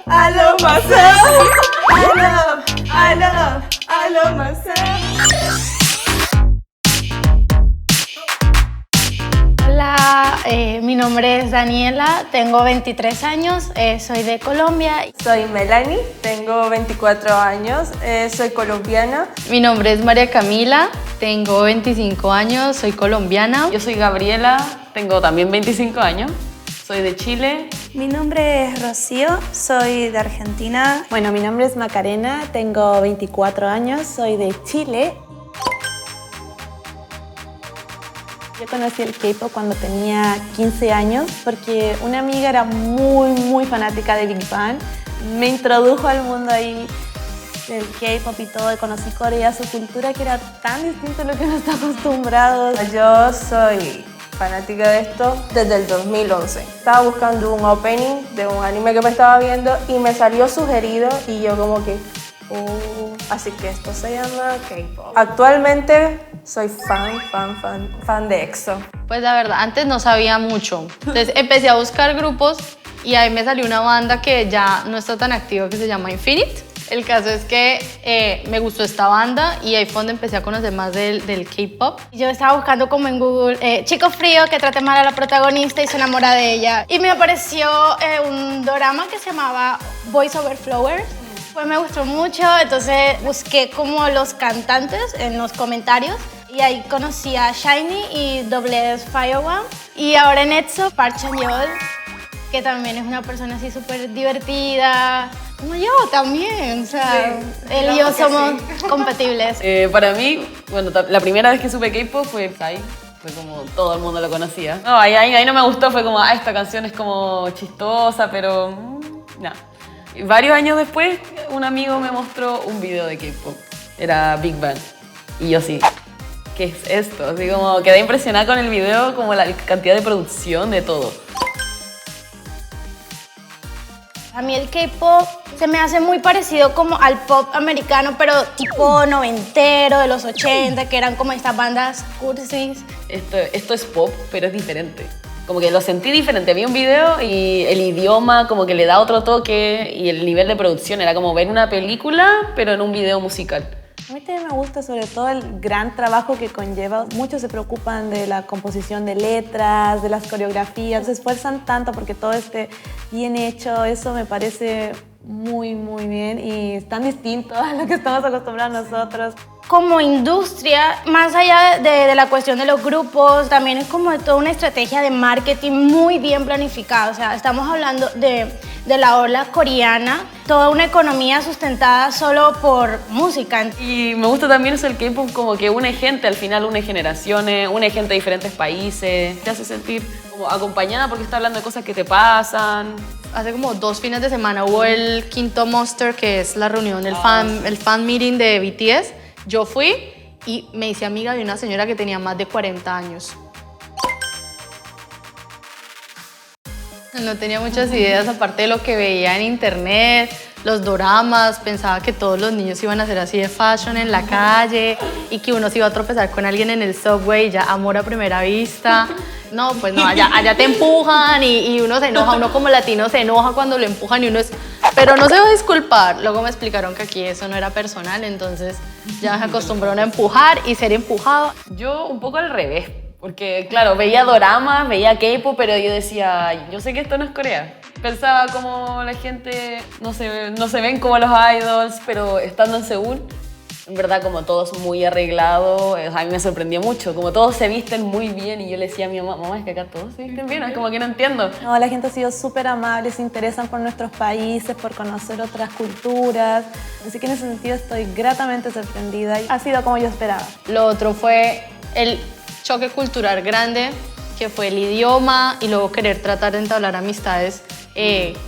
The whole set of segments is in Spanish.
I love myself. I love myself. Hola, mi nombre es Daniela, tengo 23 años, soy de Colombia. Soy Melanie, tengo 24 años, soy colombiana. Mi nombre es María Camila, tengo 25 años, soy colombiana. Yo soy Gabriela, tengo también 25 años, soy de Chile. Mi nombre es Rocío, soy de Argentina. Bueno, mi nombre es Macarena, tengo 24 años, soy de Chile. Yo conocí el K-pop cuando tenía 15 años porque una amiga era muy fanática de Big Bang. Me introdujo al mundo ahí del K-pop y todo, y conocí Corea, su cultura que era tan distinta a lo que uno está acostumbrado. Yo soy fanática de esto desde el 2011. Estaba buscando un opening de un anime que me estaba viendo y me salió sugerido y yo como que... Así que esto se llama K-pop. Actualmente soy fan de EXO. Pues la verdad, antes no sabía mucho. Entonces empecé a buscar grupos y ahí me salió una banda que ya no está tan activa que se llama Infinite. El caso es que me gustó esta banda y ahí fue donde empecé a conocer más del K-pop. Yo estaba buscando como en Google chico frío que trate mal a la protagonista y se enamora de ella. Y me apareció un dorama que se llamaba Boys Over Flowers. Pues me gustó mucho, entonces busqué como los cantantes en los comentarios y ahí conocí a Shiny y Double Fire One. Y ahora en EXO, Park Chan-yeol, que también es una persona así súper divertida, como yo también, o sea, sí, él y yo somos compatibles. Para mí, bueno, la primera vez que supe K-pop fue Psy. Fue como todo el mundo lo conocía. No, ahí no me gustó, fue como, esta canción es como chistosa, pero nada. Varios años después, un amigo me mostró un video de K-pop. Era Big Bang. Y yo sí, ¿qué es esto? Así como quedé impresionada con el video, como la cantidad de producción, de todo. A mí el K-pop se me hace muy parecido como al pop americano, pero tipo noventero, de los 80, que eran como estas bandas cursis. Esto es pop, pero es diferente. Como que lo sentí diferente. Vi un video y el idioma como que le da otro toque y el nivel de producción era como ver una película, pero en un video musical. A mí también me gusta sobre todo el gran trabajo que conlleva. Muchos se preocupan de la composición de letras, de las coreografías. Se esfuerzan tanto porque todo esté bien hecho. Eso me parece muy bien y es tan distinto a lo que estamos acostumbrados nosotros. Como industria, más allá de la cuestión de los grupos, también es como toda una estrategia de marketing muy bien planificada. O sea, estamos hablando de la ola coreana, toda una economía sustentada solo por música. Y me gusta también eso el K-pop, como que une gente, al final une generaciones, une gente de diferentes países. Te hace sentir como acompañada porque está hablando de cosas que te pasan. Hace como 2 fines de semana hubo el quinto Monster, que es la reunión, el fan meeting de BTS. Yo fui y me hice amiga de una señora que tenía más de 40 años. No tenía muchas ideas aparte de lo que veía en internet, los doramas, pensaba que todos los niños iban a ser así de fashion en la calle y que uno se iba a tropezar con alguien en el subway, ya amor a primera vista. No, pues no, allá te empujan y uno se enoja, uno como latino se enoja cuando lo empujan y uno es... Pero no se va a disculpar. Luego me explicaron que aquí eso no era personal, entonces ya me acostumbraron a empujar y ser empujado. Yo un poco al revés, porque claro, veía doramas, veía K-pop, pero yo decía, yo sé que esto no es Corea. Pensaba como la gente no se ven como los idols, pero estando en Seúl, en verdad como todos muy arreglados, a mí me sorprendió mucho, como todos se visten muy bien y yo le decía a mi mamá, es que acá todos se visten bien, es como que no entiendo. No, la gente ha sido súper amable, se interesan por nuestros países, por conocer otras culturas, así que en ese sentido estoy gratamente sorprendida y ha sido como yo esperaba. Lo otro fue el choque cultural grande, que fue el idioma y luego querer tratar de entablar amistades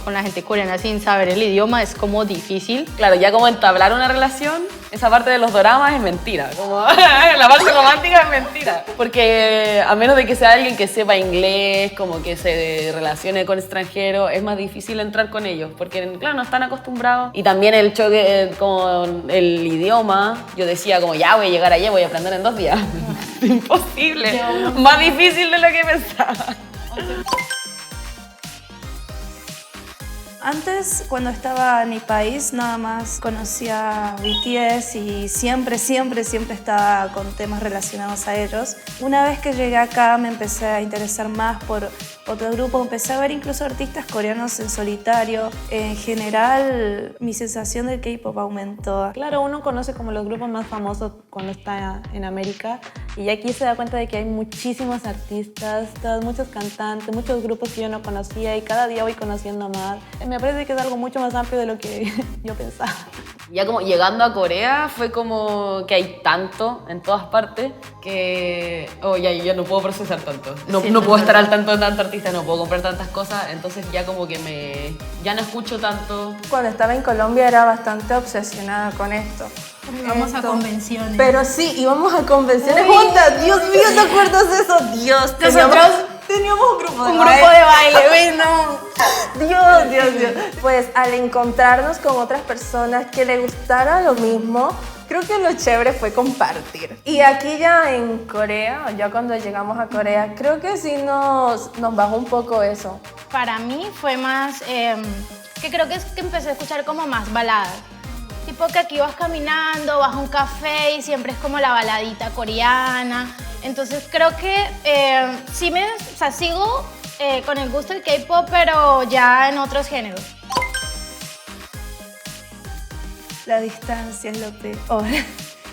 con la gente coreana sin saber el idioma es como difícil. Claro, ya como entablar una relación, esa parte de los doramas es mentira, como la parte romántica es mentira. Porque a menos de que sea alguien que sepa inglés, como que se relacione con extranjeros, es más difícil entrar con ellos, porque claro, no están acostumbrados. Y también el choque con el idioma, yo decía como ya voy a llegar allá, voy a aprender en 2 días. Imposible, más difícil de lo que pensaba. Antes, cuando estaba en mi país, nada más conocía a BTS y siempre estaba con temas relacionados a ellos. Una vez que llegué acá me empecé a interesar más por otros grupos, empecé a ver incluso artistas coreanos en solitario. En general, mi sensación del K-pop aumentó. Claro, uno conoce como los grupos más famosos cuando está en América y aquí se da cuenta de que hay muchísimos artistas, muchos cantantes, muchos grupos que yo no conocía y cada día voy conociendo más. Me parece que es algo mucho más amplio de lo que yo pensaba. Ya como llegando a Corea fue como que hay tanto en todas partes que ya no puedo procesar tanto. No puedo estar al tanto de tantos artistas, no puedo comprar tantas cosas, entonces ya como que ya no escucho tanto. Cuando estaba en Colombia era bastante obsesionada con esto. Íbamos a convenciones. Pero sí, íbamos a convenciones juntas. Dios mío, ¿te acuerdas de eso? Dios, teníamos un grupo de baile, ¿ves? No. Dios. Pues al encontrarnos con otras personas que le gustara lo mismo, creo que lo chévere fue compartir. Y aquí ya en Corea, ya cuando llegamos a Corea, creo que sí nos bajó un poco eso. Para mí fue más, que creo que es que empecé a escuchar como más baladas. Tipo que aquí vas caminando, vas a un café y siempre es como la baladita coreana. Entonces creo que sí sigo con el gusto del K-pop, pero ya en otros géneros. La distancia es lo peor.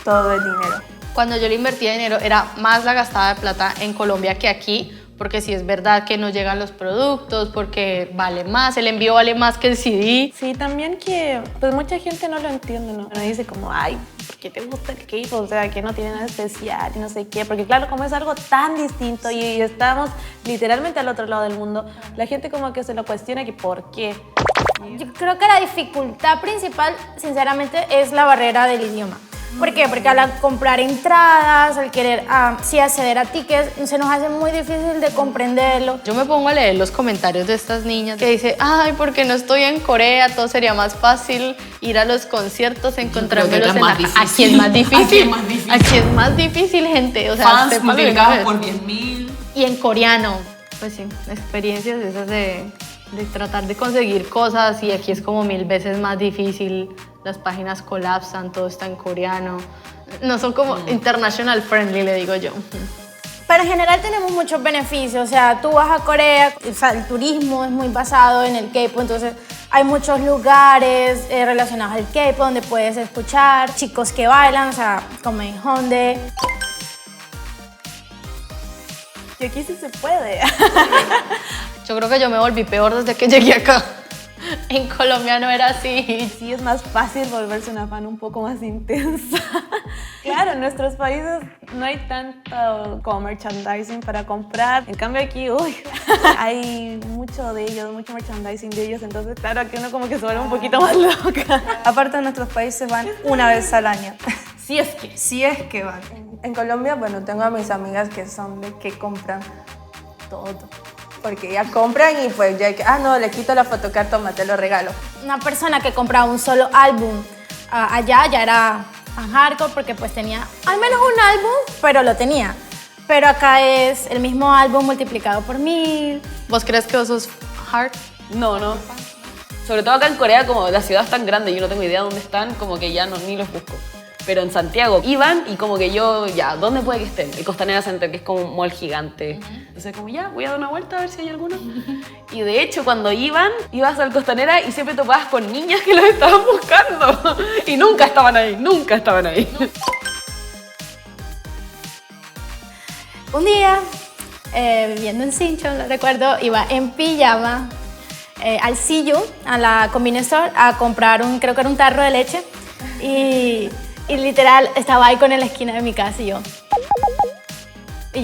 Todo el dinero. Cuando yo le invertía dinero era más la gastada de plata en Colombia que aquí, porque sí es verdad que no llegan los productos, porque vale más, el envío vale más que el CD. Sí, también que pues mucha gente no lo entiende, ¿no? Me dice como, ay, ¿por qué te gusta el K-pop? O sea, que no tiene nada especial y no sé qué. Porque claro, como es algo tan distinto y estamos literalmente al otro lado del mundo, la gente como que se lo cuestiona que ¿por qué? Yo creo que la dificultad principal, sinceramente, es la barrera del idioma. ¿Por qué? Porque al comprar entradas, al querer sí acceder a tickets, se nos hace muy difícil de comprenderlo. Yo me pongo a leer los comentarios de estas niñas que dicen, ay, porque no estoy en Corea, todo sería más fácil ir a los conciertos, encontrármelos en la... Aquí es más difícil. Aquí es más difícil, gente. O sea, fans multiplicados por 10.000. Y en coreano, pues sí, experiencias esas de tratar de conseguir cosas y aquí es como 1000 veces más difícil. Las páginas colapsan, todo está en coreano. No son como international friendly, le digo yo. Pero en general tenemos muchos beneficios. O sea, tú vas a Corea, o sea, el turismo es muy basado en el K-pop, entonces hay muchos lugares relacionados al K-pop donde puedes escuchar chicos que bailan, o sea, como en Hyundai. Y aquí sí se puede. Yo creo que yo me volví peor desde que llegué acá. En Colombia no era así. Sí, es más fácil volverse una fan un poco más intensa. Claro, en nuestros países no hay tanto como merchandising para comprar. En cambio aquí, hay mucho de ellos, mucho merchandising de ellos. Entonces, claro, que uno como que se vuelve un poquito más loca. Aparte, nuestros países van una vez al año. Si es que van. En Colombia, bueno, tengo a mis amigas que son de que compran todo. Porque ya compran y pues ya, no, le quito la fotocarta, te lo regalo. Una persona que compraba un solo álbum allá ya era hardcore porque pues tenía al menos un álbum, pero lo tenía. Pero acá es el mismo álbum multiplicado por 1000. ¿Vos crees que vos sos hard? No. Sobre todo acá en Corea, como la ciudad es tan grande y yo no tengo idea de dónde están, como que ya ni los busco. Pero en Santiago iban y como que yo, ¿dónde puede que estén? El Costanera Center, que es como un mall gigante. Entonces como voy a dar una vuelta a ver si hay alguno. Y de hecho, cuando ibas al Costanera y siempre topabas con niñas que los estaban buscando. Y nunca estaban ahí. Un día, viviendo en Sinchon, lo recuerdo, iba en pijama al Siyu, a la convenience store, a comprar creo que era un tarro de leche. Y literal, estaba ahí en la esquina de mi casa y yo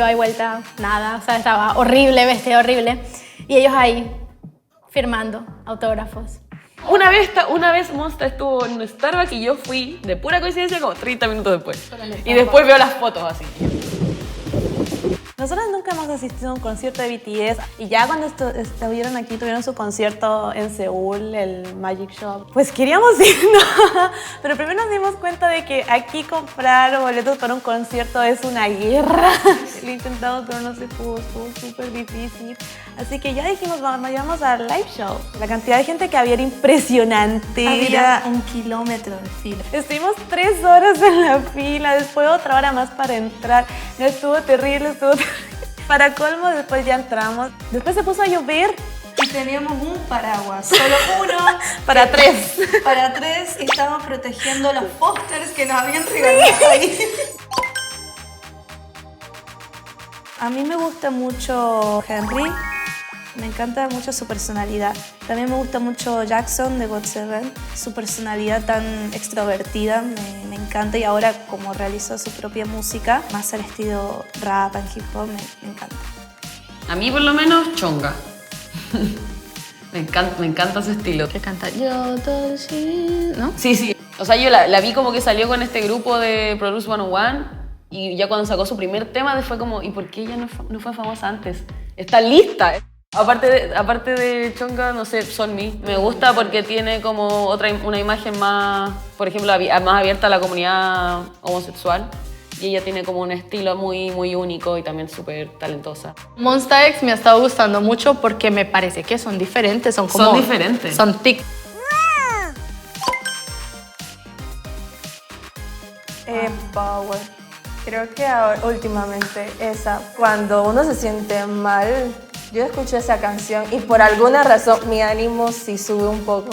ahí vuelta, nada, o sea, estaba horrible, vestida horrible. Y ellos ahí, firmando autógrafos. Una vez Monsta estuvo en un Starbucks y yo fui, de pura coincidencia, como 30 minutos después. Y después veo las fotos así. Nosotros nunca hemos asistido a un concierto de BTS y ya cuando estuvieron aquí, tuvieron su concierto en Seúl, el Magic Shop, pues queríamos ir, ¿no? Pero primero nos dimos cuenta de que aquí comprar boletos para un concierto es una guerra. Lo intentamos, pero no se pudo, estuvo súper difícil. Así que ya dijimos, vamos al live show. La cantidad de gente que había era impresionante. Había 1 kilómetro de fila. Estuvimos 3 horas en la fila, después otra hora más para entrar. No, estuvo terrible, estuvo terrible. Para colmo, después ya entramos. Después se puso a llover. Y teníamos un paraguas, solo uno. Para 3. Para 3 y estábamos protegiendo los pósters que nos habían regalado ahí. A mí me gusta mucho Henry. Me encanta mucho su personalidad. También me gusta mucho Jackson de GOT7. Su personalidad tan extrovertida me encanta y ahora como realizó su propia música, más al estilo rap and hip hop, me encanta. A mí por lo menos Chonga. Me encanta su estilo. Que canta Yo Dolce, ¿no? Sí. O sea, yo la vi como que salió con este grupo de Produce 101 y ya cuando sacó su primer tema fue como, ¿y por qué ella no fue famosa antes? Está lista. Aparte de Chonga, no sé, Son me gusta porque tiene como una imagen más, por ejemplo, más abierta a la comunidad homosexual. Y ella tiene como un estilo muy, muy único y también súper talentosa. Monsta X me ha estado gustando mucho porque me parece que son diferentes. Son diferentes. Son tic. Power. Creo que ahora, últimamente esa, cuando uno se siente mal, yo escucho esa canción y por alguna razón mi ánimo sí sube un poco.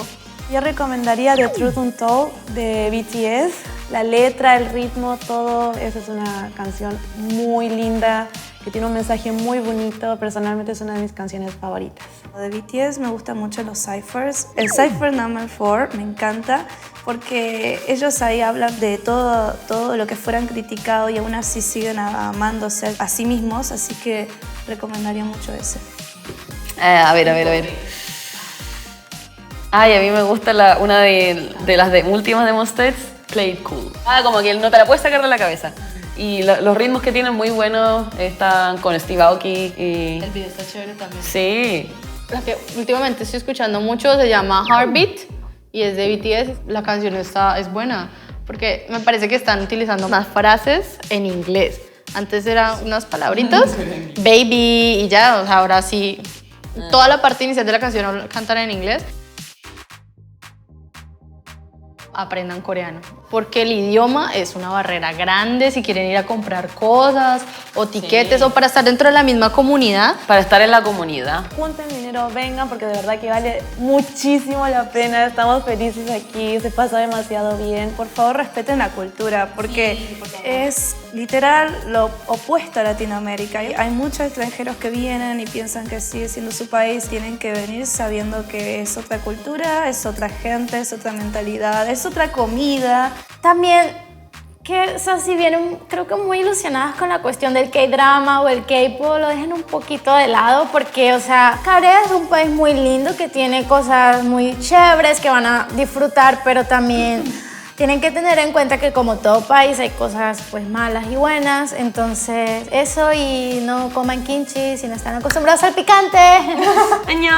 Yo recomendaría The Truth Untold de BTS. La letra, el ritmo, todo. Esa es una canción muy linda, que tiene un mensaje muy bonito. Personalmente es una de mis canciones favoritas. De BTS me gustan mucho los cyphers. El cypher number 4 me encanta porque ellos ahí hablan de todo lo que fueran criticados y aún así siguen amándose a sí mismos, así que recomendaría mucho ese. A ver. Ay, a mí me gusta una de las últimas de Monsta X, Play It Cool. Como que no te la puedes sacar de la cabeza. Y los ritmos que tienen muy buenos están con Steve Aoki y... El video está chévere también. Sí. La que últimamente estoy escuchando mucho se llama Heartbeat y es de BTS. La canción es buena porque me parece que están utilizando más frases en inglés. Antes eran unas palabritas, baby y ya, o sea, ahora sí. Toda la parte inicial de la canción cantan en inglés. Aprendan coreano, porque el idioma es una barrera grande si quieren ir a comprar cosas o tiquetes o para estar dentro de la misma comunidad. Para estar en la comunidad. Junten dinero, vengan, porque de verdad que vale muchísimo la pena. Estamos felices aquí, se pasa demasiado bien. Por favor, respeten la cultura, porque es literal lo opuesto a Latinoamérica. Hay muchos extranjeros que vienen y piensan que sigue siendo su país, tienen que venir sabiendo que es otra cultura, es otra gente, es otra mentalidad, es otra comida. También, que, o sea, si vienen, creo que muy ilusionadas con la cuestión del K-drama o el K-pop, lo dejen un poquito de lado porque, o sea, Corea es un país muy lindo que tiene cosas muy chéveres que van a disfrutar, pero también tienen que tener en cuenta que como todo país hay cosas pues malas y buenas, entonces eso, y no coman kimchi si no están acostumbrados al picante. ¡Año!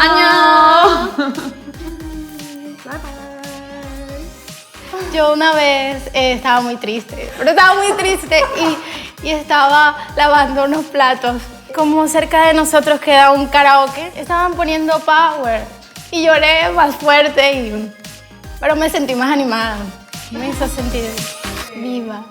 Yo una vez estaba muy triste y estaba lavando unos platos. Como cerca de nosotros queda un karaoke, estaban poniendo Power y lloré más fuerte, pero me sentí más animada. Me hizo sentir viva.